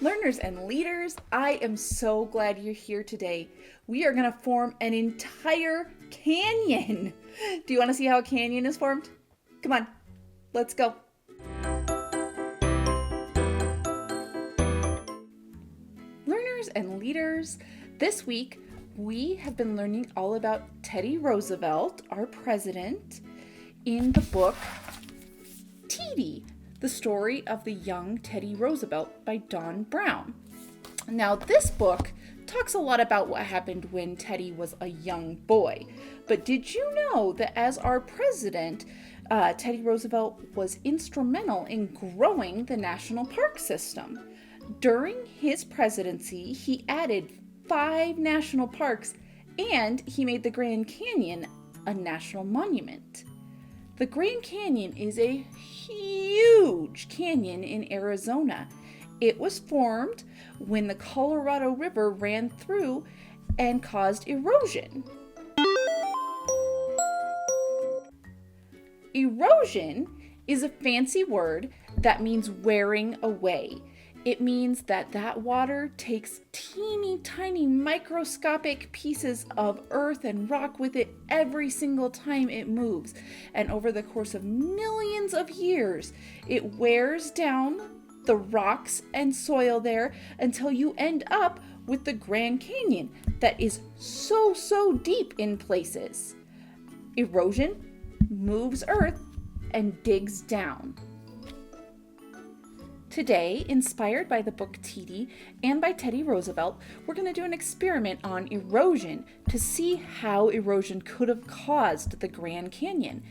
Learners and leaders, I am so glad you're here today. We are going to form an entire canyon. Do you want to see how a canyon is formed? Come on, let's go. Learners and leaders, this week we have been learning all about Teddy Roosevelt, our president, in the book Teddy, the story of the young Teddy Roosevelt by Don Brown. Now, this book talks a lot about what happened when Teddy was a young boy. But did you know that as our president, Teddy Roosevelt was instrumental in growing the national park system? During his presidency, he added 5 national parks and he made the Grand Canyon a national monument. The Grand Canyon is a huge canyon in Arizona. It was formed when the Colorado River ran through and caused erosion. Erosion is a fancy word that means wearing away. It means that water takes teeny tiny microscopic pieces of earth and rock with it every single time it moves. And over the course of millions of years, it wears down the rocks and soil there until you end up with the Grand Canyon that is so deep in places. Erosion moves earth and digs down. Today, inspired by the book Teddy and by Teddy Roosevelt, we're going to do an experiment on erosion to see how erosion could have caused the Grand Canyon.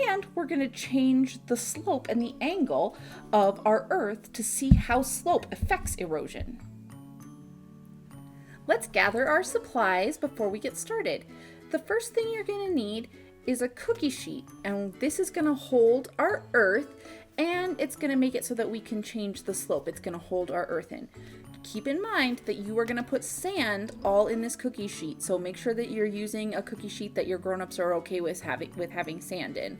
And we're going to change the slope and the angle of our Earth to see how slope affects erosion. Let's gather our supplies before we get started. The first thing you're going to need is a cookie sheet, and this is going to hold our Earth, and it's going to make it so that we can change the slope. It's going to hold our earth in. Keep in mind that you are going to put sand all in this cookie sheet, so make sure that you're using a cookie sheet that your grown-ups are okay with having sand in.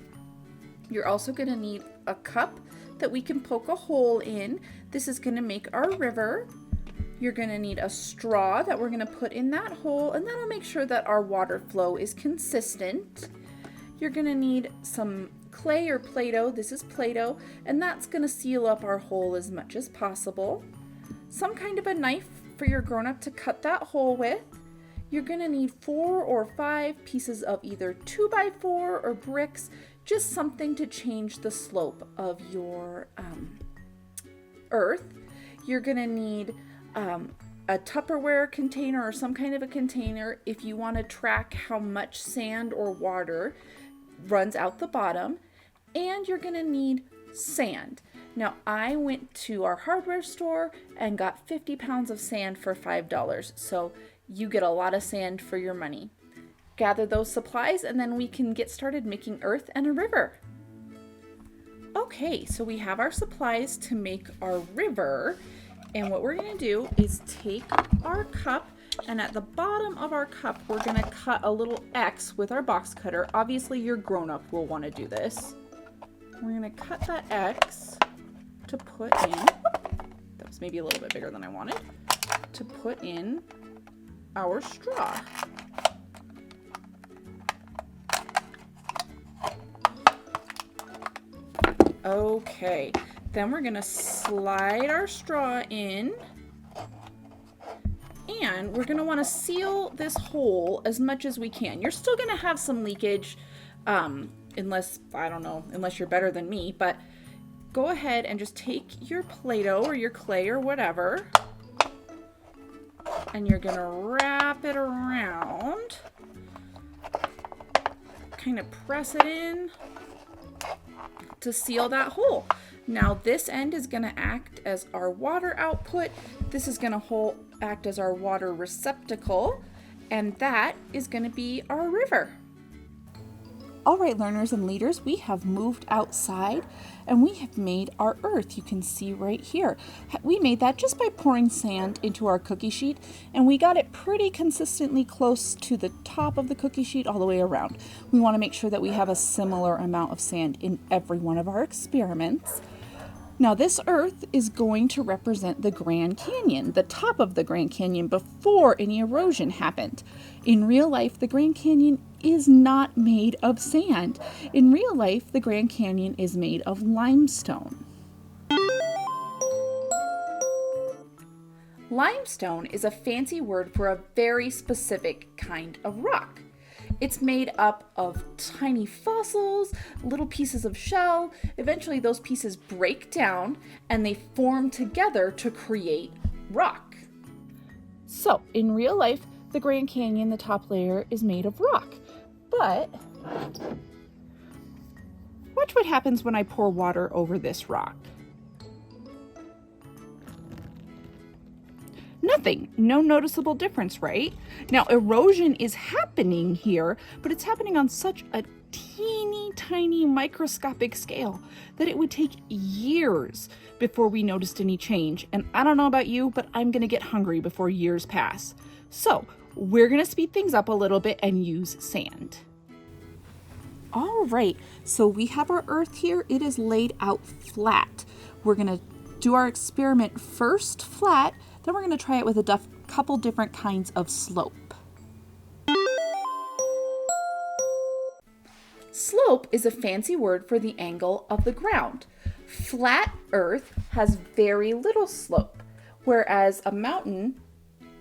You're also going to need a cup that we can poke a hole in. This is going to make our river. You're going to need a straw that we're going to put in that hole, and that'll make sure that our water flow is consistent. You're going to need some clay or Play-Doh. This is Play-Doh, and that's going to seal up our hole as much as possible. Some kind of a knife for your grown-up to cut that hole with. You're going to need 4 or 5 pieces of either 2x4 or bricks, just something to change the slope of your earth. You're going to need a Tupperware container or some kind of a container if you want to track how much sand or water runs out the bottom, and you're going to need sand. Now, I went to our hardware store and got 50 pounds of sand for $5, so you get a lot of sand for your money. Gather those supplies and then we can get started making earth and a river. Okay, so we have our supplies to make our river, and what we're going to do is take our cup, and at the bottom of our cup, we're going to cut a little X with our box cutter. Obviously, your grown-up will want to do this. We're going to cut that X to put in, that was maybe a little bit bigger than I wanted, to put in our straw. Okay, then we're going to slide our straw in. And we're going to want to seal this hole as much as we can. You're still going to have some leakage, unless you're better than me, but go ahead and just take your Play-Doh or your clay or whatever, and you're going to wrap it around, kind of press it in to seal that hole. Now this end is going to act as our water output. This is going to act as our water receptacle, and that is going to be our river. All right, learners and leaders, we have moved outside and we have made our earth. You can see right here. We made that just by pouring sand into our cookie sheet, and we got it pretty consistently close to the top of the cookie sheet all the way around. We want to make sure that we have a similar amount of sand in every one of our experiments. Now this earth is going to represent the Grand Canyon, the top of the Grand Canyon before any erosion happened. In real life, the Grand Canyon is not made of sand. In real life, the Grand Canyon is made of limestone. Limestone is a fancy word for a very specific kind of rock. It's made up of tiny fossils, little pieces of shell. Eventually those pieces break down and they form together to create rock. So in real life, the Grand Canyon, the top layer, is made of rock. But watch what happens when I pour water over this rock. Nothing, no noticeable difference, right? Now, erosion is happening here, but it's happening on such a teeny tiny microscopic scale that it would take years before we noticed any change. And I don't know about you, but I'm gonna get hungry before years pass. So we're gonna speed things up a little bit and use sand. All right, so we have our earth here. It is laid out flat. We're gonna do our experiment first flat, then we're going to try it with a couple different kinds of slope. Slope is a fancy word for the angle of the ground. Flat earth has very little slope, whereas a mountain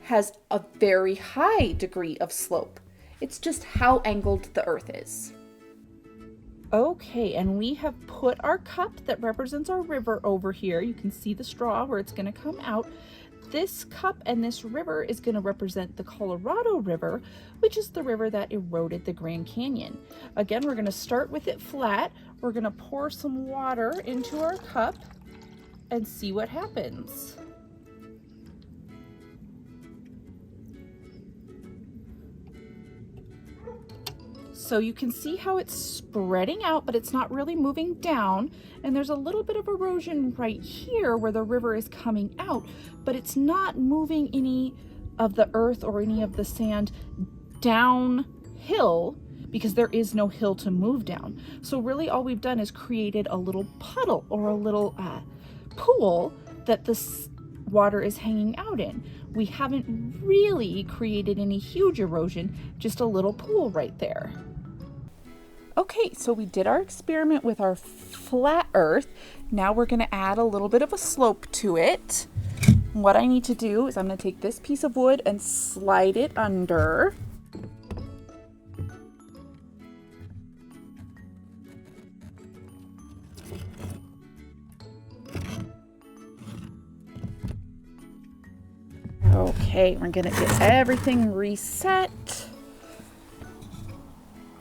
has a very high degree of slope. It's just how angled the earth is. Okay, and we have put our cup that represents our river over here. You can see the straw where it's going to come out. This cup and this river is going to represent the Colorado River, which is the river that eroded the Grand Canyon. Again, we're going to start with it flat. We're going to pour some water into our cup and see what happens. So you can see how it's spreading out, but it's not really moving down. And there's a little bit of erosion right here where the river is coming out, but it's not moving any of the earth or any of the sand downhill because there is no hill to move down. So really all we've done is created a little puddle or a little pool that this water is hanging out in. We haven't really created any huge erosion, just a little pool right there. Okay, so we did our experiment with our flat earth. Now we're going to add a little bit of a slope to it. What I need to do is I'm going to take this piece of wood and slide it under. Okay, we're going to get everything reset.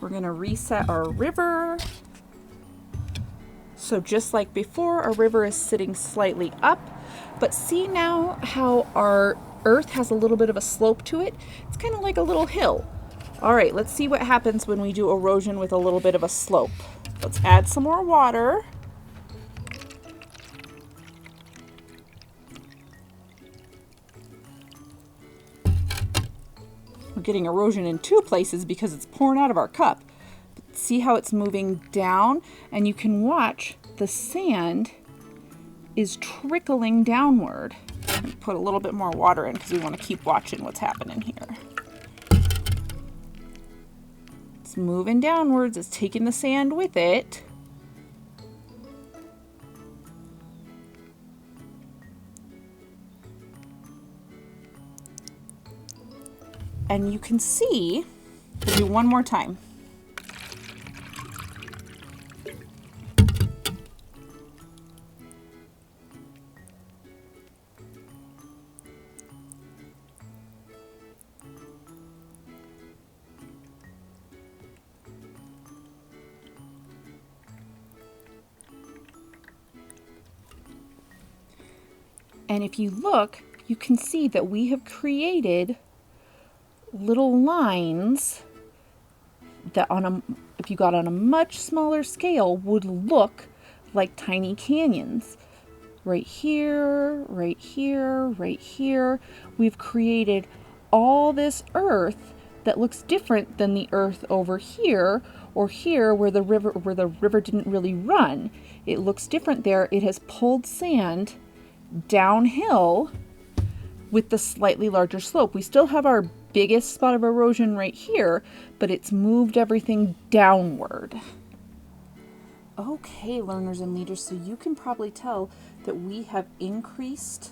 We're going to reset our river. So just like before, our river is sitting slightly up, but see now how our earth has a little bit of a slope to it? It's kind of like a little hill. All right, let's see what happens when we do erosion with a little bit of a slope. Let's add some more water. We're getting erosion in two places because it's pouring out of our cup. But see how it's moving down? And you can watch the sand is trickling downward. Put a little bit more water in because we want to keep watching what's happening here. It's moving downwards. It's taking the sand with it. And you can see, we'll do one more time. And if you look, you can see that we have created little lines that if you got on a much smaller scale would look like tiny canyons. Right here, right here, right here. We've created all this earth that looks different than the earth over here Or here where the river didn't really run, it looks different there. It has pulled sand downhill with the slightly larger slope. We still have our biggest spot of erosion right here, but it's moved everything downward. Okay, learners and leaders, so you can probably tell that we have increased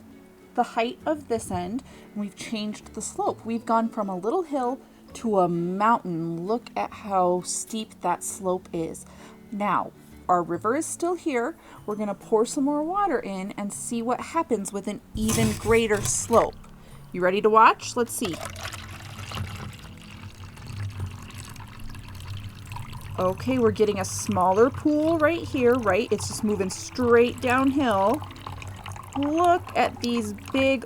the height of this end, and we've changed the slope. We've gone from a little hill to a mountain. Look at how steep that slope is. Now, our river is still here. We're going to pour some more water in and see what happens with an even greater slope. You ready to watch? Let's see. Okay, we're getting a smaller pool right here, right? It's just moving straight downhill. Look at these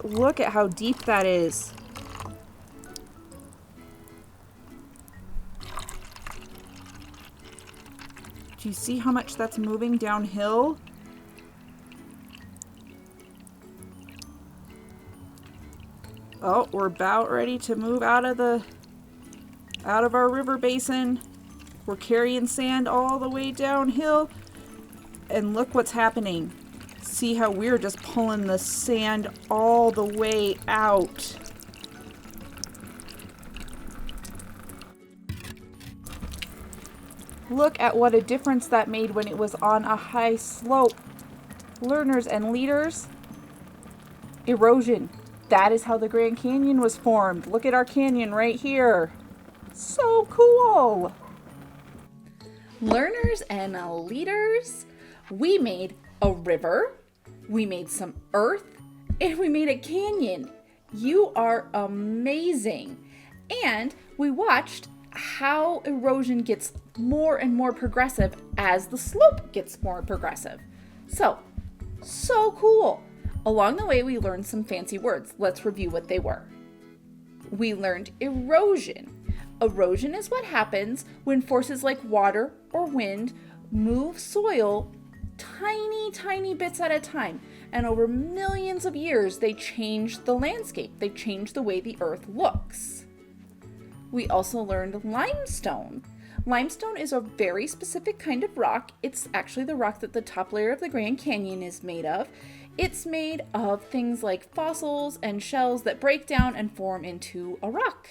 look at how deep that is. Do you see how much that's moving downhill? Oh, we're about ready to move out of our river basin. We're carrying sand all the way downhill. And look what's happening. See how we're just pulling the sand all the way out. Look at what a difference that made when it was on a high slope. Learners and leaders, erosion. That is how the Grand Canyon was formed. Look at our canyon right here. So cool. Learners and leaders, we made a river, we made some earth, and we made a canyon. You are amazing. And we watched how erosion gets more and more progressive as the slope gets more progressive. So cool. Along the way, we learned some fancy words. Let's review what they were. We learned erosion. Erosion is what happens when forces like water or wind move soil tiny bits at a time. And over millions of years, they change the landscape. They change the way the earth looks. We also learned limestone. Limestone is a very specific kind of rock. It's actually the rock that the top layer of the Grand Canyon is made of. It's made of things like fossils and shells that break down and form into a rock.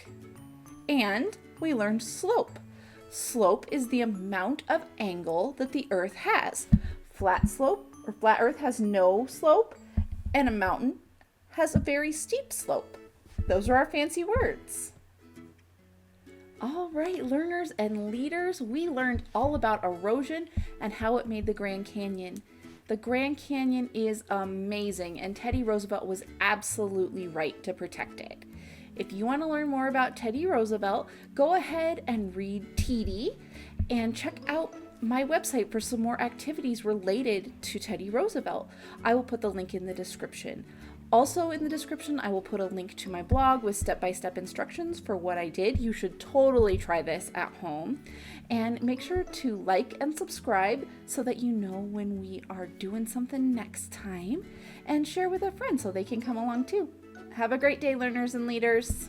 And we learned slope. Slope is the amount of angle that the earth has. Flat slope or flat earth has no slope, and a mountain has a very steep slope. Those are our fancy words. All right, learners and leaders, we learned all about erosion and how it made the Grand Canyon. The Grand Canyon is amazing, and Teddy Roosevelt was absolutely right to protect it. If you want to learn more about Teddy Roosevelt, go ahead and read TD and check out my website for some more activities related to Teddy Roosevelt. I will put the link in the description. Also in the description, I will put a link to my blog with step-by-step instructions for what I did. You should totally try this at home. And make sure to like and subscribe so that you know when we are doing something next time. And share with a friend so they can come along too. Have a great day, learners and leaders.